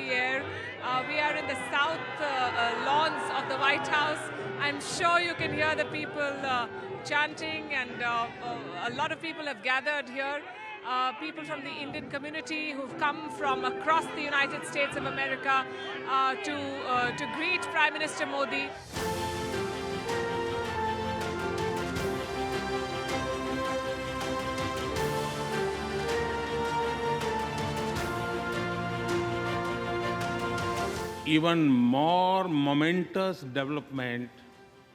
the air. We are in the south lawns of the White House. I'm sure you can hear the people chanting, and a lot of people have gathered here. People from the Indian community who've come from across the United States of America to greet Prime Minister Modi. Even more momentous development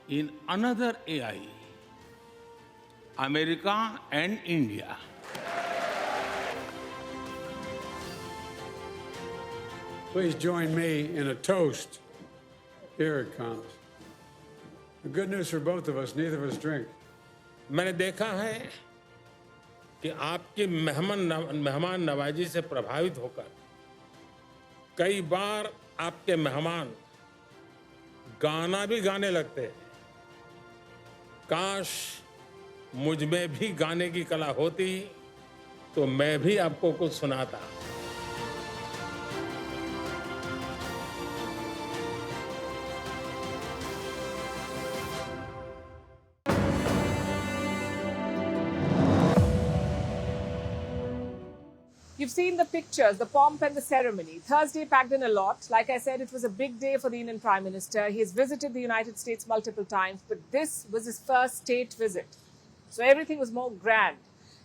in another AI, America and India. Please join me in a toast. Here it comes. The good news for both of us, neither of us drink. मैंने देखा है कि आपकी मेहमान नवाजी से प्रभावित होकर कई बार आपके मेहमान गाना भी गाने लगते हैं। काश मुझ में भी गाने की कला होती तो मैं भी आपको कुछ सुनाता। You've seen the pictures, the pomp and the ceremony. Thursday packed in a lot. Like I said, it was a big day for the Indian Prime Minister. He has visited the United States multiple times, but this was his first state visit. So everything was more grand.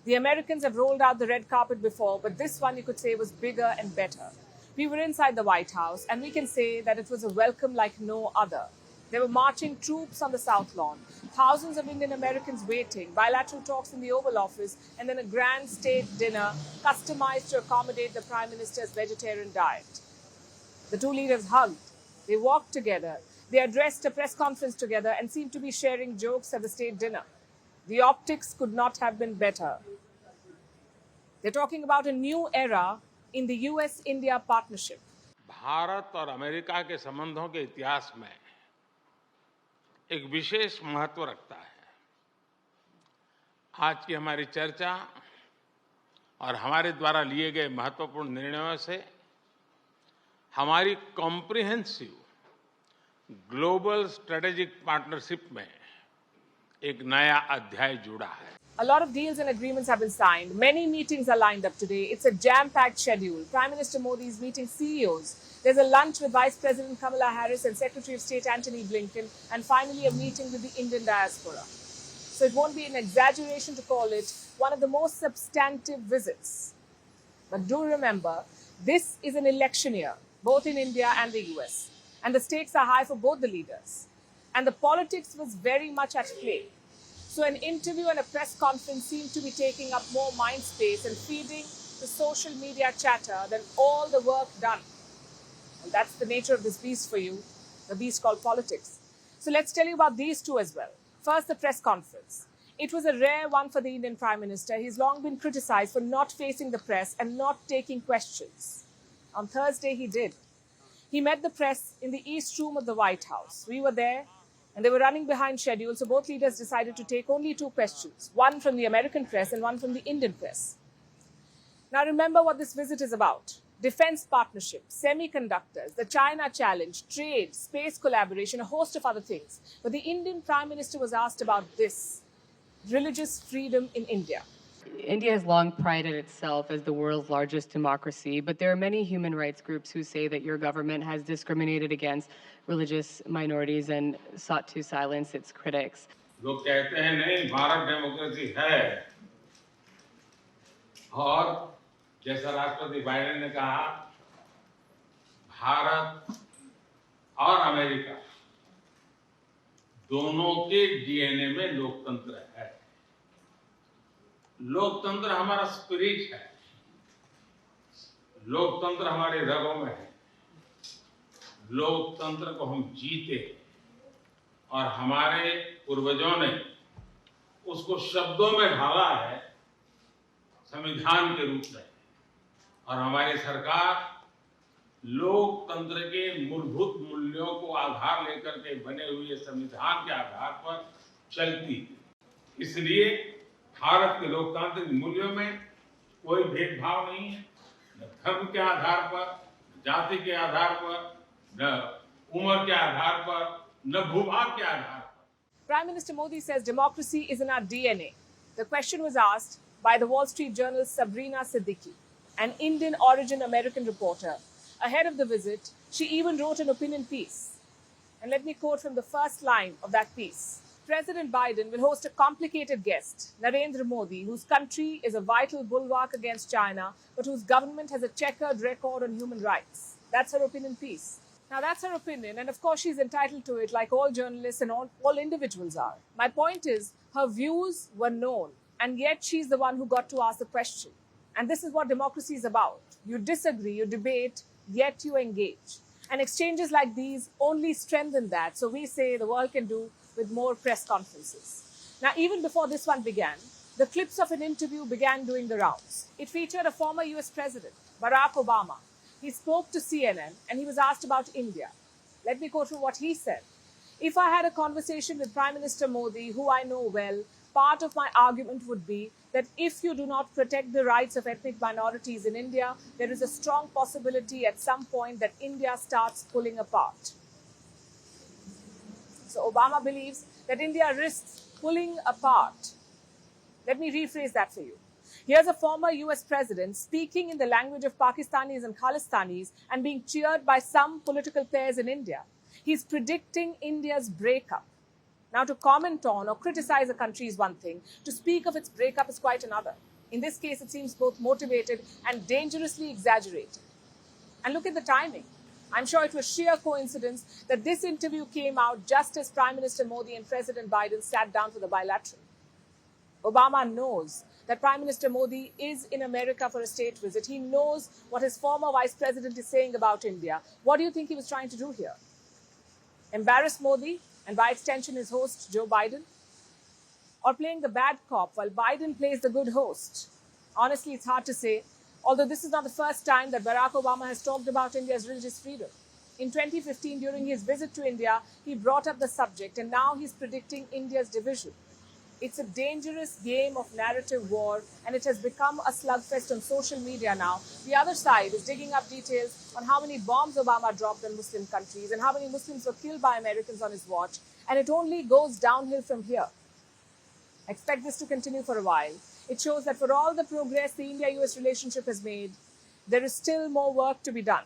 The Americans have rolled out the red carpet before, but this one you could say was bigger and better. We were inside the White House, and we can say that it was a welcome like no other. There were marching troops on the South Lawn, thousands of Indian Americans waiting, bilateral talks in the Oval Office, and then a grand state dinner customized to accommodate the Prime Minister's vegetarian diet. The two leaders hugged, they walked together, they addressed a press conference together and seemed to be sharing jokes at the state dinner. The optics could not have been better. They're talking about a new era in the US-India partnership. Bharat और America के संबंधों के इतिहास में एक विशेष महत्व रखता है। आज की हमारी चर्चा और हमारे द्वारा लिए गए महत्वपूर्ण निर्णयों से हमारी कॉम्प्रिहेंसिव ग्लोबल स्ट्रेटेजिक पार्टनरशिप में एक नया अध्याय जुड़ा है। A lot of deals and agreements have been signed. Many meetings are lined up today. It's a jam-packed schedule. Prime Minister Modi is meeting CEOs. There's a lunch with Vice President Kamala Harris and Secretary of State Antony Blinken, and finally a meeting with the Indian diaspora. So it won't be an exaggeration to call it one of the most substantive visits. But do remember, this is an election year, both in India and the US. And the stakes are high for both the leaders. And the politics was very much at play. So an interview and a press conference seemed to be taking up more mind space and feeding the social media chatter than all the work done. Well, that's the nature of this beast for you, the beast called politics. So let's tell you about these two as well. First, the press conference. It was a rare one for the Indian Prime Minister. He's long been criticized for not facing the press and not taking questions. On Thursday, he did. He met the press in the East Room of the White House. We were there, and they were running behind schedule, so both leaders decided to take only two questions, one from the American press and one from the Indian press. Now remember what this visit is about. Defense partnership, semiconductors, the China challenge, trade, space collaboration, a host of other things. But the Indian Prime Minister was asked about this, religious freedom in India. India has long prided itself as the world's largest democracy, but there are many human rights groups who say that your government has discriminated against religious minorities and sought to silence its critics. लोग कहते हैं नहीं Bharat democracy है और जैसा राष्ट्रपति Biden ने कहा भारत और अमेरिका दोनों के डीएनए में लोकतंत्र है। लोकतंत्र हमारा स्पिरिट है, लोकतंत्र हमारे रगों में है, लोकतंत्र को हम जीते और हमारे पूर्वजों ने उसको शब्दों में ढाला है संविधान के रूप में, और हमारी सरकार लोकतंत्र के मूलभूत मूल्यों को आधार लेकर के बने हुए संविधान के आधार पर चलती है। इसलिए भारत के लोकतांत्रिक मूल्यों में कोई भेदभाव नहीं है, न धर्म के आधार पर, न जाति के आधार पर, न उम्र के आधार पर, न भूभाग के आधार पर। Prime Minister Modi says democracy is in our DNA. The question was asked by the Wall Street Journal's Sabrina Siddiqui, an Indian origin American reporter. Ahead of the visit, she even wrote an opinion piece. And let me quote from the first line of that piece. President Biden will host a complicated guest, Narendra Modi, whose country is a vital bulwark against China, but whose government has a checkered record on human rights. That's her opinion piece. Now, that's her opinion, and of course, she's entitled to it, like all journalists and all individuals are. My point is, her views were known, and yet she's the one who got to ask the question. And this is what democracy is about. You disagree, you debate, yet you engage. And exchanges like these only strengthen that, so we say the world can do with more press conferences. Now, even before this one began, the clips of an interview began doing the rounds. It featured a former US President, Barack Obama. He spoke to CNN and he was asked about India. Let me quote from what he said. If I had a conversation with Prime Minister Modi, who I know well, part of my argument would be that if you do not protect the rights of ethnic minorities in India, there is a strong possibility at some point that India starts pulling apart. So Obama believes that India risks pulling apart. Let me rephrase that for you. Here's a former US president speaking in the language of Pakistanis and Khalistanis and being cheered by some political pairs in India. He's predicting India's breakup. Now, to comment on or criticize a country is one thing. To speak of its breakup is quite another. In this case, it seems both motivated and dangerously exaggerated. And look at the timing. I'm sure it was sheer coincidence that this interview came out just as Prime Minister Modi and President Biden sat down for the bilateral. Obama knows that Prime Minister Modi is in America for a state visit. He knows what his former vice president is saying about India. What do you think he was trying to do here? Embarrass Modi and by extension his host, Joe Biden? Or playing the bad cop while Biden plays the good host? Honestly, it's hard to say, although this is not the first time that Barack Obama has talked about India's religious freedom. In 2015, during his visit to India, he brought up the subject and now he's predicting India's division. It's a dangerous game of narrative war and it has become a slugfest on social media now. The other side is digging up details on how many bombs Obama dropped on Muslim countries and how many Muslims were killed by Americans on his watch. And it only goes downhill from here. I expect this to continue for a while. It shows that for all the progress the India-US relationship has made, there is still more work to be done.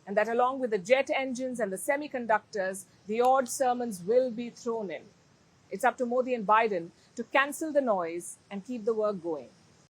And that along with the jet engines and the semiconductors, the odd sermons will be thrown in. It's up to Modi and Biden to cancel the noise and keep the work going.